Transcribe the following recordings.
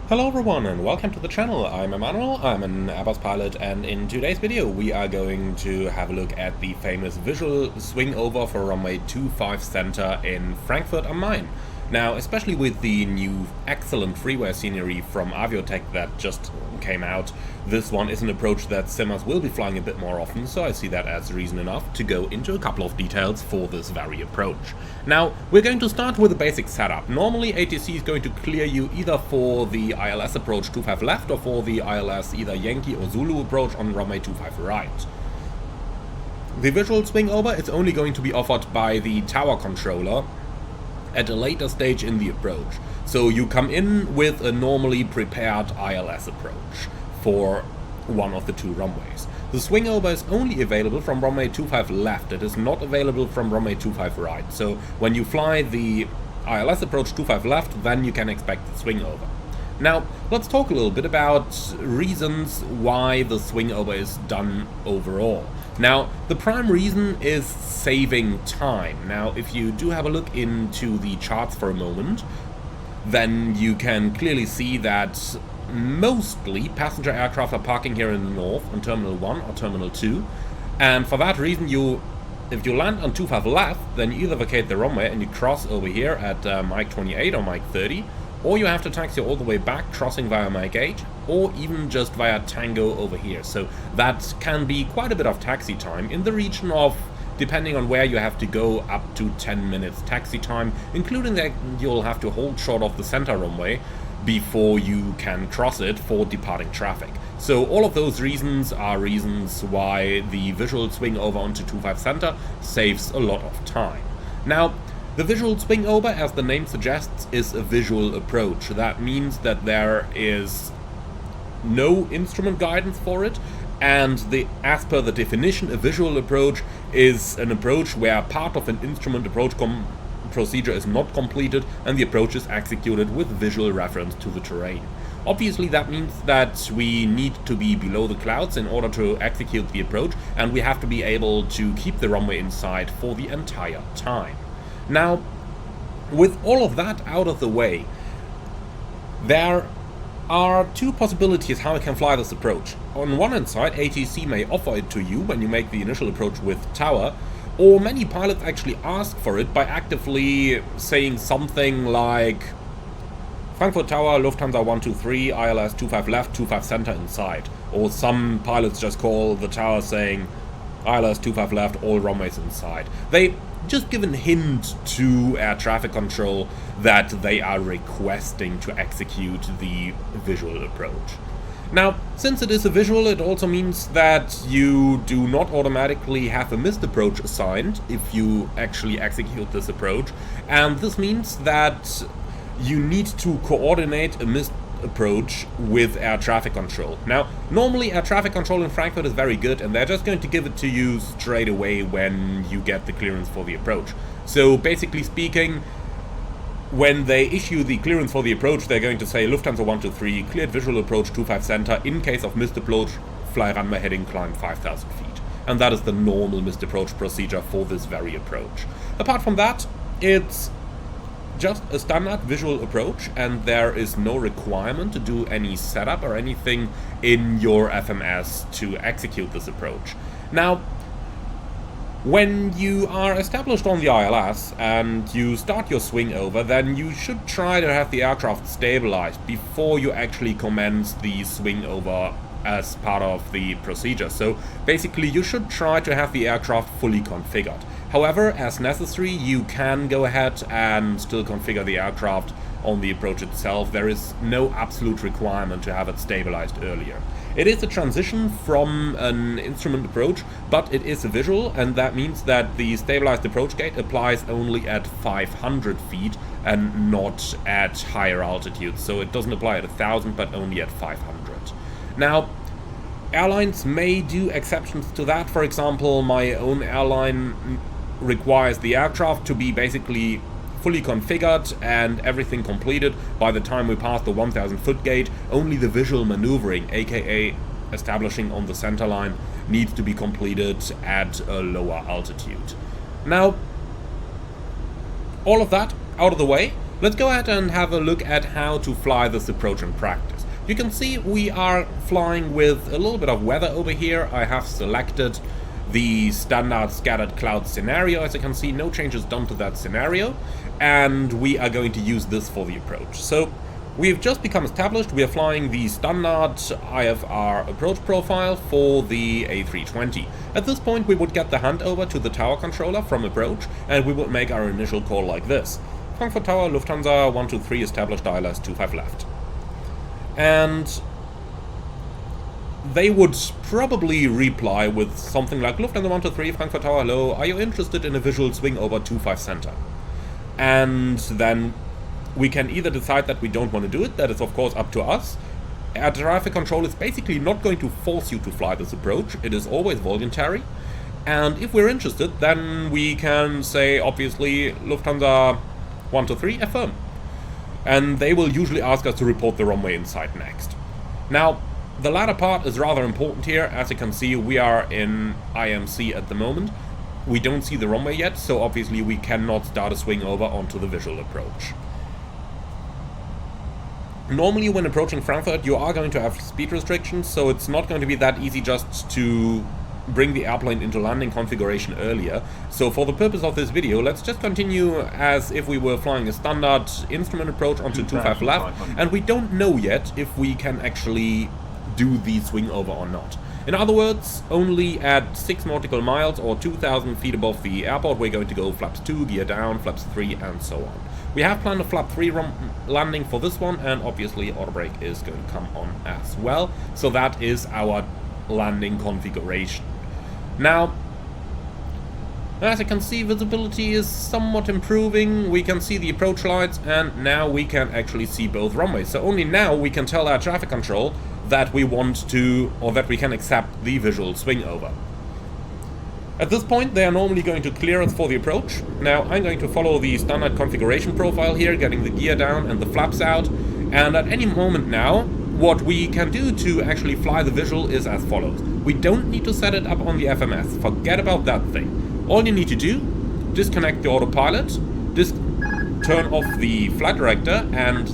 Hello everyone and welcome to the channel. I'm Emmanuel, I'm an Airbus pilot, and in today's video we are going to have a look at the famous visual swingover for runway 25 center in Frankfurt am Main. Now, especially with the new excellent freeware scenery from Aviotech that just came out, this one is an approach that simmers will be flying a bit more often, so I see that as reason enough to go into a couple of details for this very approach. Now, we're going to start with a basic setup. Normally ATC is going to clear you either for the ILS approach 25 left or for the ILS either Yankee or Zulu approach on runway 25 right. The visual swingover is only going to be offered by the tower controller at a later stage in the approach. So you come in with a normally prepared ILS approach for one of the two runways. The swingover is only available from runway 25 left, it is not available from runway 25 right. So when you fly the ILS approach 25 left, then you can expect the swingover. Now, let's talk a little bit about reasons why the swingover is done overall. Now, the prime reason is saving time. Now, if you do have a look into the charts for a moment, then you can clearly see that mostly passenger aircraft are parking here in the north on Terminal 1 or Terminal 2, and for that reason, if you land on 25 left, then you either vacate the runway and you cross over here at Mike 28 or Mike 30, or you have to taxi all the way back, crossing via Mike 8, or even just via Tango over here. So that can be quite a bit of taxi time, in the region of, depending on where you have to go, up to 10 minutes taxi time, including that you'll have to hold short of the center runway before you can cross it for departing traffic. So all of those reasons are reasons why the visual swing over onto 25 center saves a lot of time. Now, the visual swingover, as the name suggests, is a visual approach. That means that there is no instrument guidance for it, and as per the definition, a visual approach is an approach where part of an instrument approach procedure is not completed and the approach is executed with visual reference to the terrain. Obviously that means that we need to be below the clouds in order to execute the approach, and we have to be able to keep the runway in sight for the entire time. Now, with all of that out of the way, there are two possibilities how you can fly this approach. On one hand side, ATC may offer it to you when you make the initial approach with tower, or many pilots actually ask for it by actively saying something like Frankfurt Tower, Lufthansa 123, ILS 25 left, 25 center inside. Or some pilots just call the tower saying ILS 25 left, all runways inside. They just give a hint to air traffic control that they are requesting to execute the visual approach. Now, since it is a visual, it also means that you do not automatically have a missed approach assigned if you actually execute this approach, and this means that you need to coordinate a missed approach with air traffic control. Now, normally air traffic control in Frankfurt is very good, and they're just going to give it to you straight away when you get the clearance for the approach. So basically speaking, when they issue the clearance for the approach, they're going to say Lufthansa 123, cleared visual approach 25 center, in case of missed approach, fly runway heading, climb 5,000 feet. And that is the normal missed approach procedure for this very approach. Apart from that, it's just a standard visual approach, and there is no requirement to do any setup or anything in your FMS to execute this approach. Now, when you are established on the ILS and you start your swing over, then you should try to have the aircraft stabilized before you actually commence the swing over as part of the procedure. So basically you should try to have the aircraft fully configured. However, as necessary, you can go ahead and still configure the aircraft on the approach itself. There is no absolute requirement to have it stabilized earlier. It is a transition from an instrument approach, but it is a visual, and that means that the stabilized approach gate applies only at 500 feet and not at higher altitudes. So it doesn't apply at 1,000, but only at 500. Now, airlines may do exceptions to that. For example, my own airline requires the aircraft to be basically fully configured and everything completed by the time we pass the 1,000 foot gate. Only the visual maneuvering, aka establishing on the center line, needs to be completed at a lower altitude. Now, all of that out of the way, Let's go ahead and have a look at how to fly this approach in practice. You can see we are flying with a little bit of weather over here. I have selected the standard scattered cloud scenario. As you can see, no changes done to that scenario, and we are going to use this for the approach. So we've just become established. We are flying the standard IFR approach profile for the A320. At this point, we would get the handover to the tower controller from approach, and we would make our initial call like this. Frankfurt Tower, Lufthansa 123, established ILS 25 left. And they would probably reply with something like, Lufthansa 123, Frankfurt Tower, hello, are you interested in a visual swing over 25 center? And then we can either decide that we don't want to do it, that is of course up to us. Air traffic control is basically not going to force you to fly this approach, it is always voluntary. And if we're interested, then we can say, obviously, Lufthansa 123, affirm. And they will usually ask us to report the runway inside next. Now, the latter part is rather important here. As you can see, we are in IMC at the moment. We don't see the runway yet, so obviously we cannot start a swing over onto the visual approach. Normally when approaching Frankfurt you are going to have speed restrictions, so it's not going to be that easy just to bring the airplane into landing configuration earlier. So for the purpose of this video, let's just continue as if we were flying a standard instrument approach onto 25 left, and we don't know yet if we can actually do the swing over or not. In other words, only at 6 nautical miles or 2,000 feet above the airport we're going to go flaps 2, gear down, flaps 3 and so on. We have planned a flap 3 landing for this one, and obviously auto brake is going to come on as well. So that is our landing configuration. Now, as you can see, visibility is somewhat improving. We can see the approach lights, and now we can actually see both runways. So only now we can tell our traffic control that we want to, or that we can accept the visual swing over. At this point they are normally going to clear us for the approach. Now I'm going to follow the standard configuration profile here, getting the gear down and the flaps out, and at any moment now what we can do to actually fly the visual is as follows. We don't need to set it up on the FMS, forget about that thing. All you need to do, disconnect the autopilot, turn off the flight director and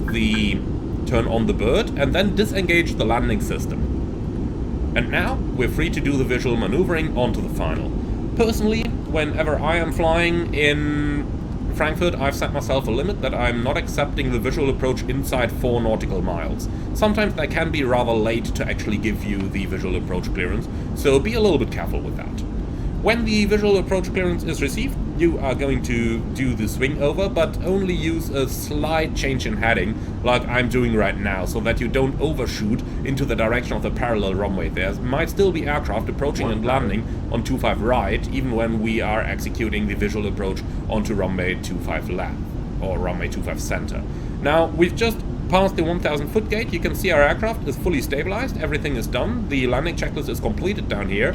turn on the bird, and then disengage the landing system. And now we're free to do the visual maneuvering onto the final. Personally, whenever I am flying in Frankfurt, I've set myself a limit that I'm not accepting the visual approach inside 4 nautical miles. Sometimes they can be rather late to actually give you the visual approach clearance, so be a little bit careful with that. When the visual approach clearance is received, you are going to do the swing over, but only use a slight change in heading, like I'm doing right now, so that you don't overshoot into the direction of the parallel runway. There might still be aircraft approaching and landing on 25 right, even when we are executing the visual approach onto runway 25 left, or runway 25 center. Now, we've just passed the 1,000 foot gate. You can see our aircraft is fully stabilized, everything is done, the landing checklist is completed down here.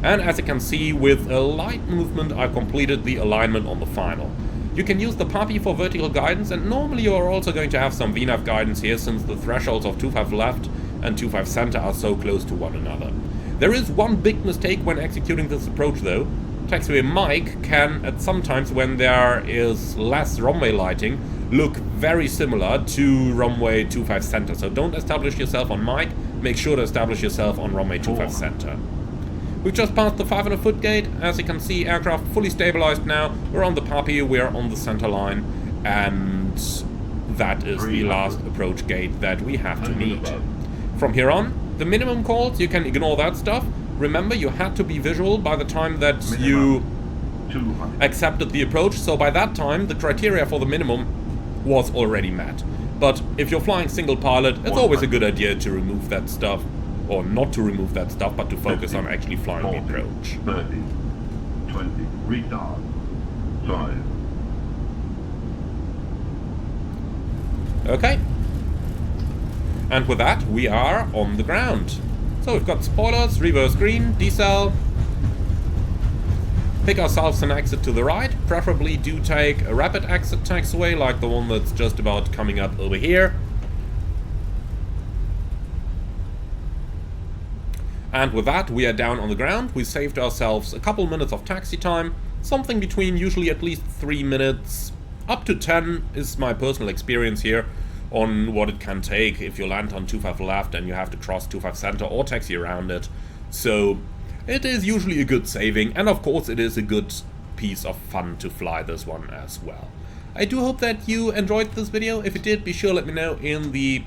And as you can see, with a light movement I've completed the alignment on the final. You can use the PAPI for vertical guidance, and normally you are also going to have some VNAV guidance here, since the thresholds of 25 left and 25 center are so close to one another. There is one big mistake when executing this approach though. Taxiway Mike can, at some times when there is less runway lighting, look very similar to runway 25 center. So don't establish yourself on Mike, make sure to establish yourself on runway 25 center. We've just passed the 500 foot gate. As you can see, aircraft fully stabilized now. We're on the PAPI, we're on the center line, and that is the last approach gate that we have to meet. From here on, the minimum calls, you can ignore that stuff. Remember, you had to be visual by the time that you accepted the approach, so by that time the criteria for the minimum was already met. But if you're flying single pilot, it's always a good idea to remove that stuff. Or not to remove that stuff, but to focus 50, on actually flying 40, the approach. 30, 20, retard, 5. Okay. And with that, we are on the ground. So we've got spoilers, reverse green, decel. Pick ourselves an exit to the right. Preferably do take a rapid exit taxiway, like the one that's just about coming up over here. And with that, we are down on the ground. We saved ourselves a couple minutes of taxi time, something between usually at least 3 minutes Up to 10 is my personal experience here on what it can take if you land on 25 left and you have to cross 25 center or taxi around it. So it is usually a good saving, and of course it is a good piece of fun to fly this one as well. I do hope that you enjoyed this video. If you did, be sure let me know in the...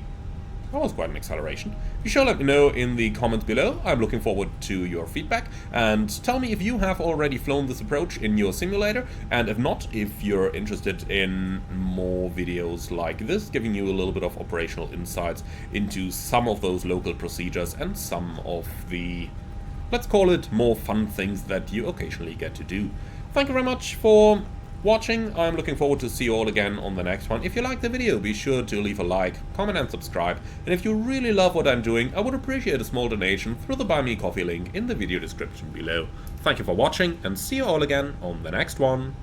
That was quite an acceleration. Be sure let me know in the comments below. I'm looking forward to your feedback, and tell me if you have already flown this approach in your simulator, and if not, if you're interested in more videos like this, giving you a little bit of operational insights into some of those local procedures and some of the, let's call it, more fun things that you occasionally get to do. Thank you very much for watching. I'm looking forward to see you all again on the next one. If you liked the video, be sure to leave a like, comment and subscribe. And if you really love what I'm doing, I would appreciate a small donation through the Buy Me Coffee link in the video description below. Thank you for watching, and see you all again on the next one.